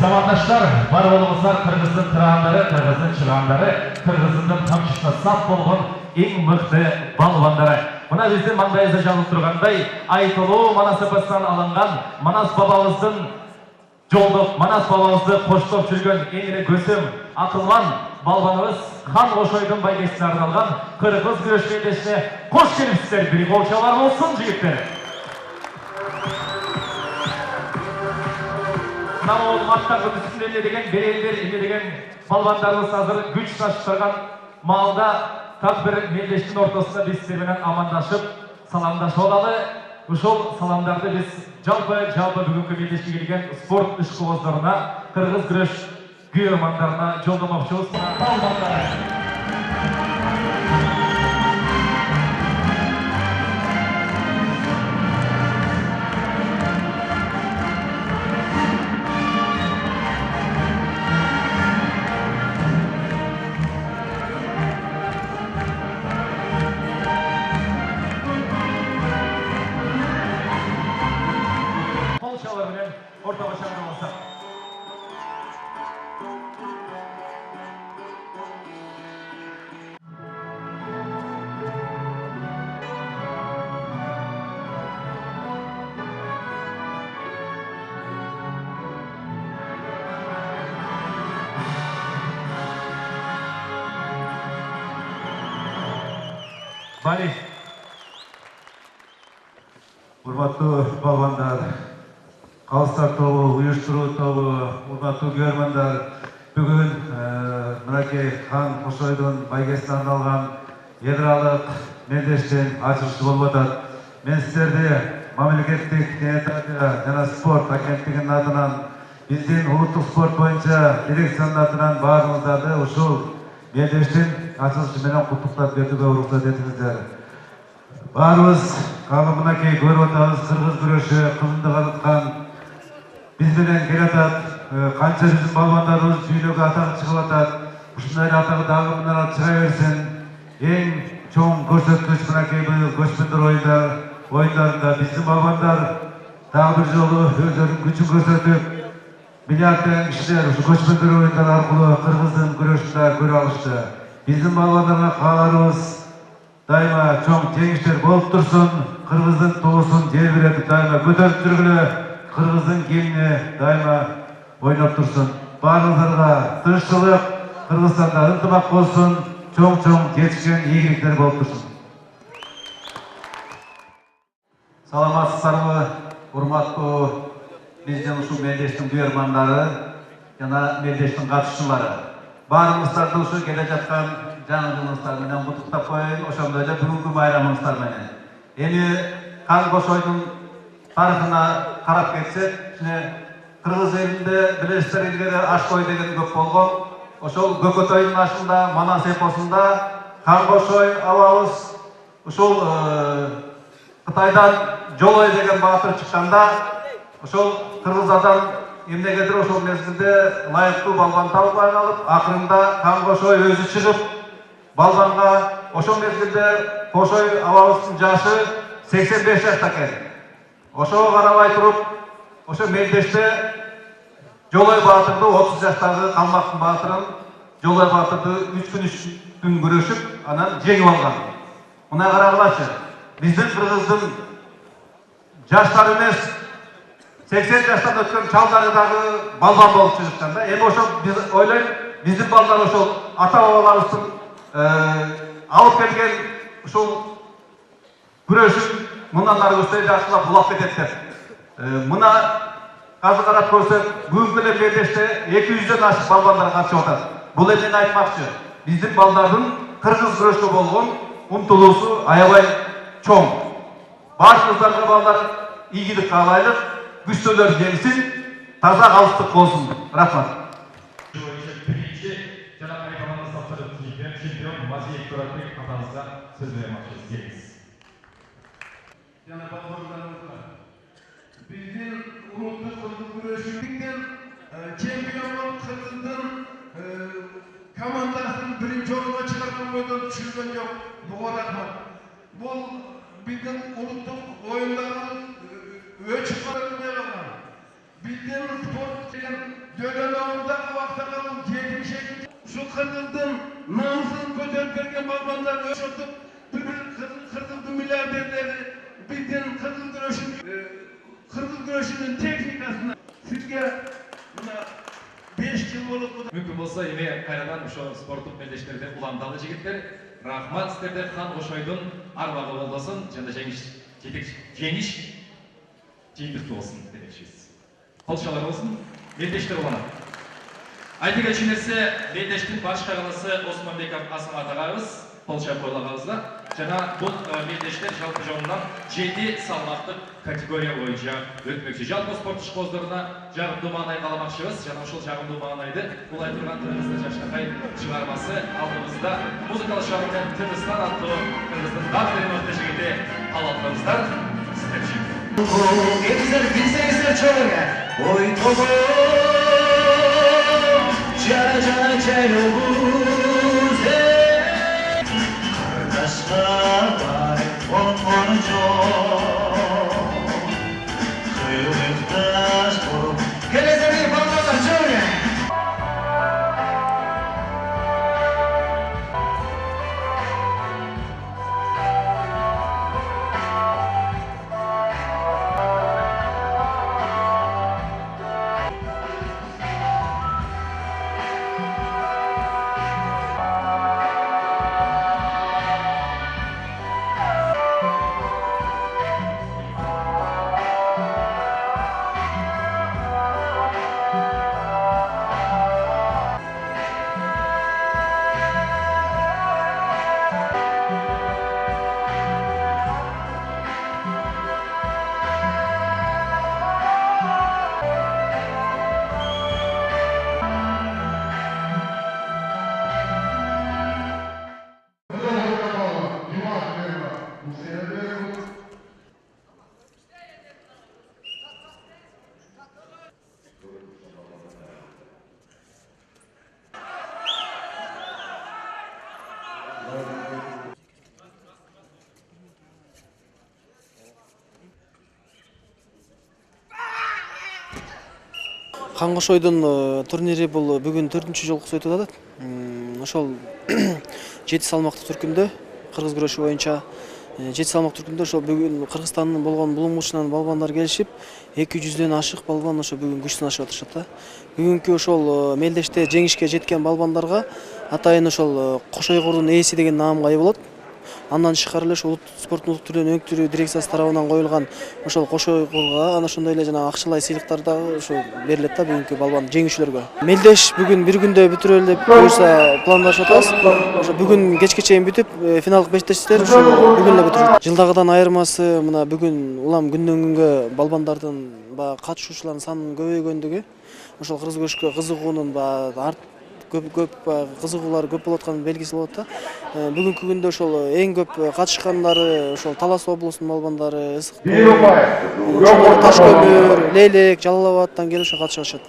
Замандаштар, бар болыңыздар, Кыргыздын тырандары, Кыргыздын чыгандары, Кыргыздын камчысына сап болгон эң мыкты балбандары. Мына биздин маңдайыбызда жазылып тургандай, айтылуу Манас эпосунан алынган Манас бабабыздын жолдоп, Манас бабабызды коштоп жүргөн эң эле көсөм, акылман балбаныбыз Хан Кошойдун байгесине арналган кыргыз күрөш мейдесине кош келипсиздер. Бир кол чабар болсун жигиттер. Мынау маттағы үстінде елеген, берелдер елеген балбандарымыз азыр күч таштырған малда так бір мелдештің ортасында біз сіздермен амандашып, саламдашып олалы. Ушол саламдарды біз жалпы бүгінгі мелдешке келген спорт ішқұбыздарына, қырғыз күреш күйермандарына жолдамақшымыз. Ortağa çağırılması. Bali. Hurmatlı balbanlar, Қалыстар тобы, ұйыштыру тобы, урматтуу көрермандар, бүгін мынакей Хан Кошойдун байгесине арналган ядралык мелдештин ачылышы болуп атат. Мен сиздерди мамлекеттик театр жана спорт агенттигинин атынан, биздин улуттук спорт боюнча дирекциянын атынан баарыңыздарды ушул мелдештин ачылышы менен куттуктап кетүүгө уруксат этиңиздер. Баарыбыз калы мынакей көрүп атабыз, кыргыз күрөшү кызынды каныткан biz bilen kelatат, kança bizim balbanlarımız büyülüğü atağı çıkıp atat, uşunları atağı dağımından çıka versin. En çoğun göstergeç mınakey bu göçmündür oyunlarında bizim balbanlar daha bir yolu özlerinin gücün gösterip milyarlayan kişiler şu göçmündür oyunlar arkalı Kırgız'ın güreşinde göre alıştı. Bizim balbanlarına kalarımız daima çoğun jеңиштер bolup dursun, Kırgız'ın tuğusun yer veredik daima götürüp жүргүлө. Kırgız'ın gelini daima oynap dursun. Bağınızlarga tırışçılık, Kırgızstan'da ıntımak olsun, çoğun geçken iyilikler bolup dursun. Salamatсыздарбы, урматтуу биздин ушул мелдештин күйөрмандары жана мелдештин катышчылары. Баарыңыздарды ушу келе жаткан жаңы жылыңыздар менен куттуктап коеюн, ошондой эле бүгүнкү байрамыңыздар менен. Эми Хан Кошойдун тарихına karap geçsek, Kırgız elinde bilesizler ilgili Aşkoy деген көп болған. Ошол Көкөтөйдүн ашында, Манас эпосунда Хан Кошой абабыз ошол Кытайдан Жолой деген баатыр чыкканда, ошол Кыргыздардан эмнегедир ошол мезгилде лайыктуу балбан табылбай калып, акырында Хан Кошой өзү чыгып, балбанга ошол мезгилде Кошой абабыздын жашы 85 жашта экен. Ошоға карабай туруп, ошо мелдеште Жолой баатырды 30 жаштагы Калмактын баатырын Жолой баатырды 3 күн күрөшүп, анан жеңип алган. Мына карагылачы, биздин Кыргыздын жаштар эмес 80 жаштан өткөн чалдары дагы балбан болуп чыгышкан да. Эми ошо биз ойлойм, биздин балдар ошол ата-бабаларыбыздын алып келген ушул күрөшүн мындан ары көстөй жакшылап булап кетет. Мына азыр карап көрсөк, бүгүнкү эле мелдеште 200дөн ашык балбандар катышып атат. Бул эмнени айтмакчы? Биздин балдардын кыргыз күрөшкө болгон умтулуусу аябай чоң. Барчаңыздарга балдар ийгилик каалайлык, күчтөлөр жеңсин, таза калыстык болсун. Рахмат. Birinci Cenab-ı Hak çempion Maziyet Törekbek atanızda söz vermek istiyoruz. Cenab-ı Hak'larımızla bizim ulutlu kırgız güreşinden çempiyonluk Kırgız'ın komandasının birinci olma çıkartan boydan düşürgen yok. Bu kadar mı? Bu bizim ulutlu oyunlarımız ölçüp kalmaya kalan. Bildiğiniz sportçuların döneminde vaktakalın 70'e şu Kırgız'ın namusunu götürürken balmanlar ölçürdük. Bugün Kırgız'ın milyarderleri bildiğin Kırgız güreşinin teknikasına sizge buna 5 yıl olup Мүмкін болса, еме қайрадан ошо спорттық белдештерде уландаlı жигиттер. Рахмат сіздерде хан Ошойдун арбағы болдасын, жана жеңиш тийгиликтүү болсун демекчибиз. Полшалар болсун, белдештер уланат. Айта кетчү нерсе, белдештин баш кайралысы Осмонбеков Асамат агайыбыз, Полша бойлагабызда. Жана бул белдештер жалпы жонунан 7 салмактык категория боюнча өтмөкчү. Жалпы спорт ишкозлоруна жагымдуу маанай каламакчыбыз. Жана ошол жагымдуу маанайды улай турган Кыргызстан жаштаркай чыгармасы алдыбызда музыкалык шарттан Кыргызстан аттуу Кыргыздын дагы бир жигити алатыбыздар сиздерчи. Ekser bilseyizler çöre oy tobo Çara çayobuz Kardeşler var onlarca Kıyıktaş olup Gelezeri bağlarlar çöre Хан Ошойдун турнири бул бүгүн 4-чү жолкусу өтүп атат. Ошол 7 салмактуу түркүмдө кыргыз күрөшү боюнча 7 салмак түркүмдө ошол бүгүн Кыргызстандын болгон булуңгучунан балбандар келишип 200дөн ашык балбан ошо бүгүн күч сынашып атышат да. Бүгүнкү ошол мелдеште жеңишке жеткен балбандарга атайын ошол Кошойгордун ээси деген наамга ээ болот. Андан тышкары эле ошол спорттун улуттук өнүктүрүү дирекциясы тарабынан коюлган ошол Кошойгорго ana ошондой эле жана акчалай сыйлыктар дагы ошо берилет да бүгүнкү балбан жеңүүчүлөргө. Мелдеш бүгүн бир күндө бүтүрөлү деп буюрса пландашып атабыз. Ошо бүгүн кечке чейин бүтүп, финалдык бештештер ошо бүгүн эле бүтүрүлөт. Жылдагыдан айырмасы мына бүгүн улам күндөн күнгө балбандардын баягы катышуучулардын санынын көбөйгөндүгү, ошол кыргыз күрөшкө кызыгуунун баягы көп кызыгуулар көп болуп атканын белгиси болот да. Бүгүнкү күндө ошол эң көп катышкандары ошол Талас облусунун балбандары, Ысык Тоо, Ташкөмүр, Лейлек, Жалал Абадтан келип ошо катышып атышат.